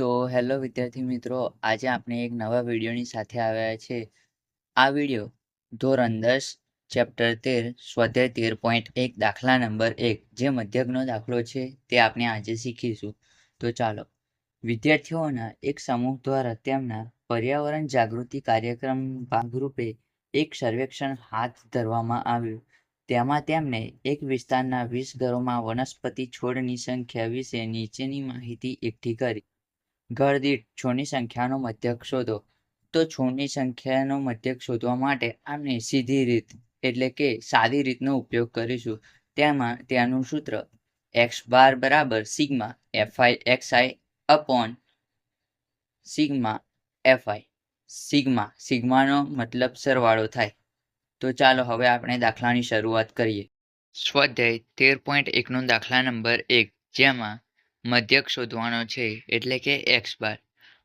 તો હેલો વિદ્યાર્થી મિત્રો, આજે આપણે એક નવા વિડીયોની સાથે આવ્યા છે. આ વિડીયો ધોરણ 10 ચેપ્ટર 13 સ્વાધ્યાય 13.1 દાખલા નંબર 1 જે મધ્યકનો દાખલો છે તે આપણે આજે શીખીશું. તો ચાલો, વિદ્યાર્થીઓના એક સમૂહ દ્વારા તેમના પર્યાવરણ જાગૃતિ કાર્યક્રમ ભાગરૂપે એક સર્વેક્ષણ હાથ ધરવામાં આવ્યું. તેમાં તેમણે એક વિસ્તારના 20 ઘરોમાં વનસ્પતિ છોડની સંખ્યા વિશે નીચેની માહિતી એકઠી કરી. ઘર દીઠ છોડની સંખ્યાનો મધ્યક શોધો. તો છોડની સંખ્યાનો મધ્યક શોધવા માટે આપણે સીધી રીત એટલે કે સાદી રીતનો ઉપયોગ કરીશું. તેનું સૂત્ર x બાર બરાબર sigma fi xi upon sigma fi. સિગ્માનો મતલબ સરવાળો થાય. તો ચાલો હવે આપણે દાખલાની શરૂઆત કરીએ. સ્વાધ્યાય 13.1નો દાખલા નંબર 1, જેમાં મધ્યક શોધવાનો છે એટલે કે x બાર.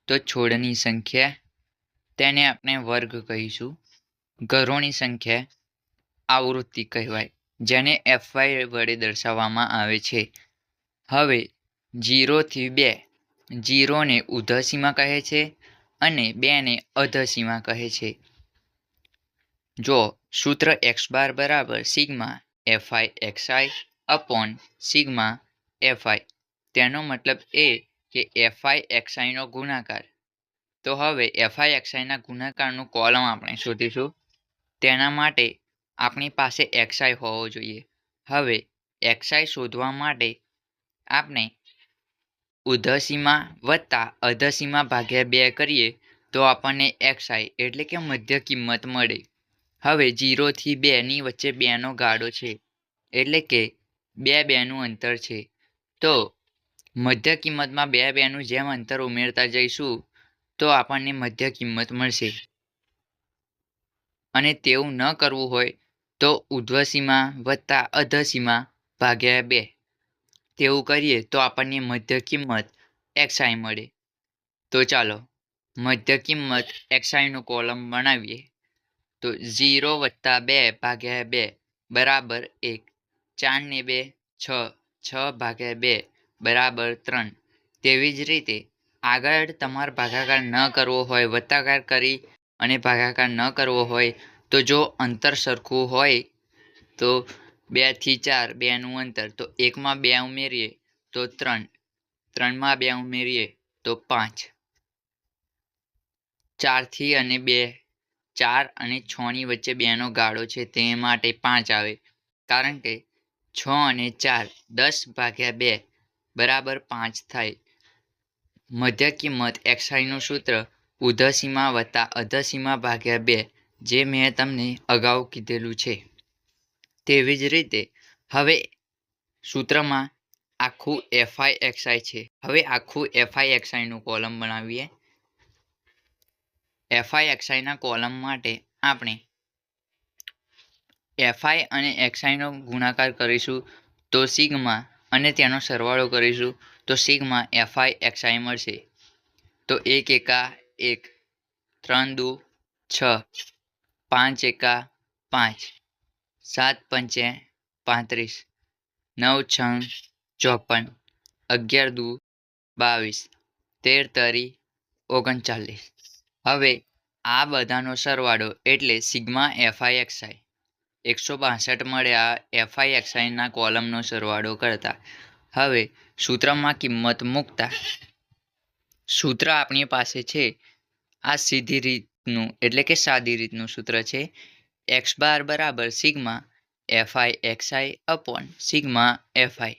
તો છોડની સંખ્યા તેને આપણે વર્ગ કહીશું. ઘરોની સંખ્યા આવૃત્તિ કહેવાય, જેને fy વડે દર્શાવવામાં આવે છે. હવે 0 થી 2, 0ને ઉધ્ધસીમા કહે છે અને 2ને અધસીમા કહે છે. જો સૂત્ર x બાર બરાબર sigma fi xi upon sigma fi. તેનો મતલબ એ કે fi xi નો ગુણાકાર. તો હવે fi xi ના ગુણાકારનું કોલમ આપણે શોધીશું. તેના માટે આપણી પાસે xi હોવો જોઈએ. હવે xi શોધવા માટે આપણે ઉધ્ધસીમા વત્તા અધસીમા ભાગ્યા 2 કરીએ તો આપણને xi એટલે કે મધ્ય કિંમત મળે. હવે 0 થી 2 ની વચ્ચે 2નો ગાળો છે એટલે કે 2નું અંતર છે. તો મધ્ય કિંમતમાં 2નું જેમ અંતર ઉમેરતા જઈશું તો આપણને મધ્ય કિંમત મળશે. અને તેવું ન કરવું હોય તો ઉર્ધ્વસીમા વત્તા અધસીમા ભાગ્યા 2 તેવું કરીએ તો આપણને મધ્ય કિંમત xi મળે. તો ચાલો મધ્ય કિંમત xi નો કોલમ બનાવીએ. તો 0 વત્તા 2 ભાગ્યા 2 બરાબર 1. 4 ને 2 6, 6 ભાગ્યા 2 બરાબર 3. તેવી જ રીતે આગળ તમારે ભાગાકાર ન કરવો હોય, વત્તાકાર કરી અને ભાગાકાર ન કરવો હોય તો જો અંતર સરખું હોય તો 2 થી 4 2નું અંતર, તો 1માં 2 ઉમેરીએ તો 3, 3માં 2 ઉમેરીએ તો 5, 4 થી અને 2, 4 અને 6 ની વચ્ચે 2નો ગાળો છે તે માટે 5 આવે, કારણ કે 6 અને 4 10 ભાગ્યા 2 બરાબર 5 થાય. મધ્ય કિંમત xi નું સૂત્ર ઉધ્ધસીમા વત્તા અધસીમા ભાગ્યા 2, જે મેં તમને અગાઉ કીધેલું છે. તેવી જ રીતે હવે સૂત્રમાં આખું fi xi છે. હવે આખું fi xi નું કોલમ બનાવીએ. fi xi ના કોલમ માટે આપણે fi અને xi નો ગુણાકાર કરીશું તો સિગ્મા અને તેનો સરવાળો કરીશું તો સિગ્મા fi xi મળશે. તો 1 એકા 1, 3 દુ 6, 5 એકા 5, 7 પંચે 35, 9 છંગ 54, 11 દુ 22, 13 તરી 39. હવે આ બધાનો સરવાળો એટલે સિગ્મા fi xi 162 મળ્યા fi xi ના કોલમનો સરવાળો કરતા. હવે સૂત્રમાં કિંમત મૂકતા સૂત્ર આપણી પાસે છે આ સીધી રીતનું એટલે કે સાદી રીતનું સૂત્ર છે. x બાર બરાબર sigma fi xi upon sigma fi.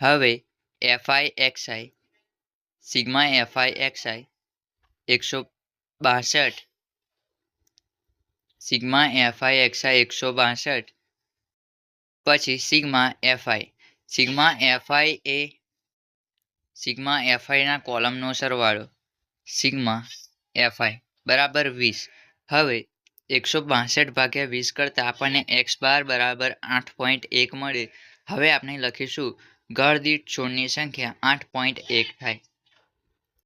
હવે fi xi sigma fi xi 162, sigma fi xi 162, પછી સિગ્મા fi. સિગ્મા fi ના કોલમનો સરવાળો સિગ્મા fi બરાબર 20. હવે 162 ભાગ્યા 20 કરતાં આપણને x બાર બરાબર 8.1 મળે. હવે આપણે લખીશું ઘર દીઠ છોડની સંખ્યા 8.1 થાય.